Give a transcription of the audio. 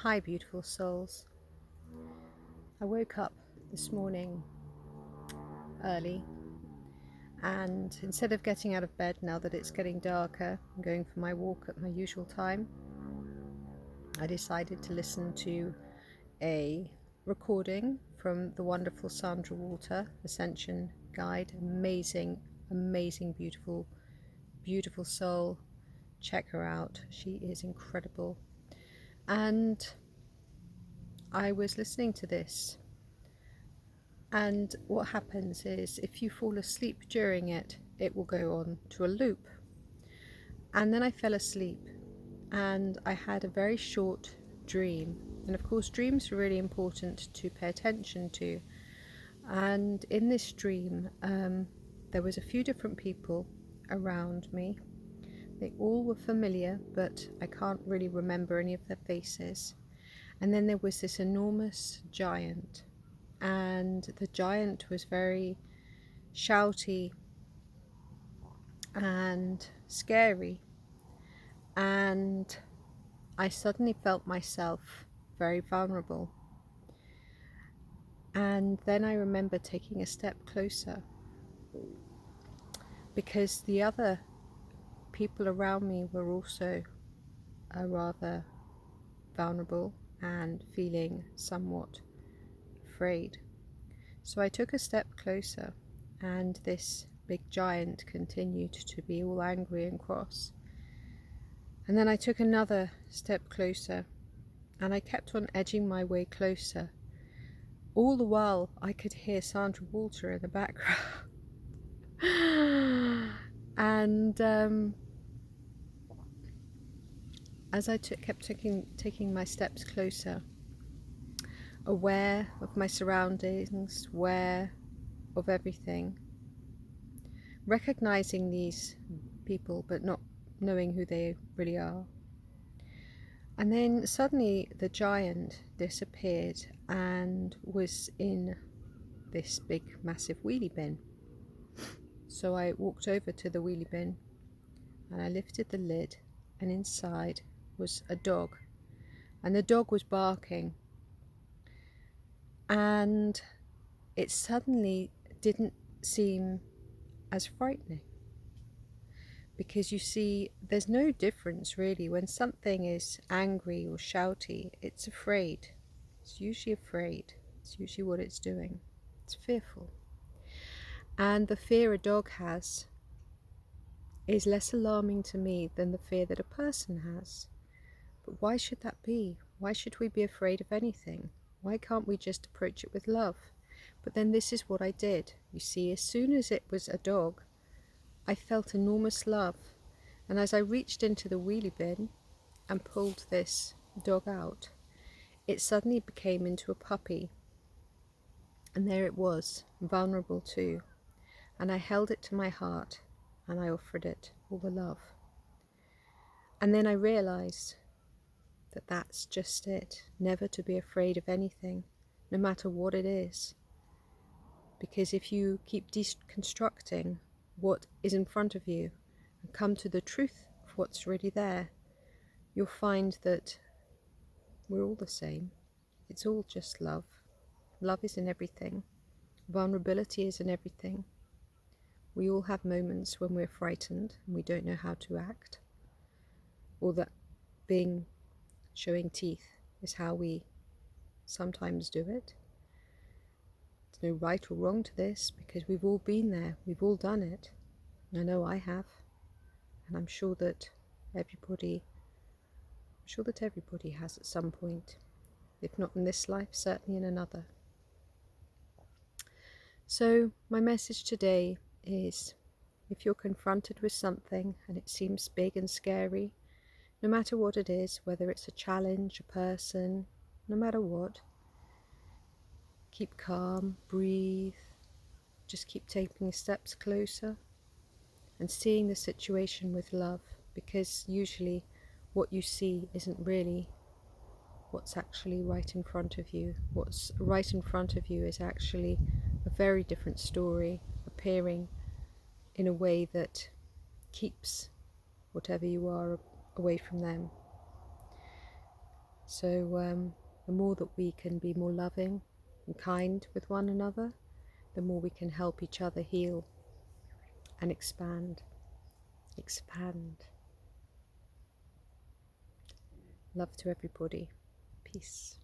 Hi, beautiful souls. I woke up this morning early, and instead of getting out of bed now that it's getting darker and going for my walk at my usual time, I decided to listen to a recording from the wonderful Sandra Walter, Ascension guide. Amazing, beautiful soul. Check her out. She is incredible. And I was listening to this, and what happens is if you fall asleep during it, it will go on to a loop. And then I fell asleep and I had a very short dream. And of course, dreams are really important to pay attention to. And in this dream, there was a few different people around me. They all were familiar, but I can't really remember any of their faces. And then there was this enormous giant, and the giant was very shouty and scary, and I suddenly felt myself very vulnerable. And then I remember taking a step closer, because the other people around me were also rather vulnerable and feeling somewhat afraid. So I took a step closer, and this big giant continued to be all angry and cross. And then I took another step closer, and I kept on edging my way closer. All the while I could hear Sandra Walter in the background. And as I kept taking my steps closer, aware of my surroundings, aware of everything, recognizing these people but not knowing who they really are. And then suddenly the giant disappeared and was in this big massive wheelie bin. So I walked over to the wheelie bin and I lifted the lid, and inside was a dog, and the dog was barking, and it suddenly didn't seem as frightening, because you see, there's no difference really. When something is angry or shouty, it's afraid. It's usually afraid. It's usually what it's doing. It's fearful. And the fear a dog has is less alarming to me than the fear that a person has. But why should that be? Why should we be afraid of anything? Why can't we just approach it with love? But then this is what I did. You see, as soon as it was a dog, I felt enormous love. And as I reached into the wheelie bin and pulled this dog out, it suddenly became into a puppy. And there it was, vulnerable too. And I held it to my heart and I offered it all the love. And then I realized that that's just it. Never to be afraid of anything, no matter what it is. Because if you keep deconstructing what is in front of you and come to the truth of what's really there, you'll find that we're all the same. It's all just love. Love is in everything. Vulnerability is in everything. We all have moments when we're frightened and we don't know how to act, or that showing teeth is how we sometimes do it. There's no right or wrong to this, because we've all been there, we've all done it. I know I have, and I'm sure that everybody has at some point, if not in this life, certainly in another. So my message today is, if you're confronted with something and it seems big and scary, no matter what it is, whether it's a challenge, a person, no matter what, keep calm, breathe, just keep taking steps closer and seeing the situation with love, because usually what you see isn't really what's actually right in front of you. What's right in front of you is actually a very different story, appearing in a way that keeps whatever you are away from them. So the more that we can be more loving and kind with one another, the more we can help each other heal and expand. Expand. Love to everybody. Peace.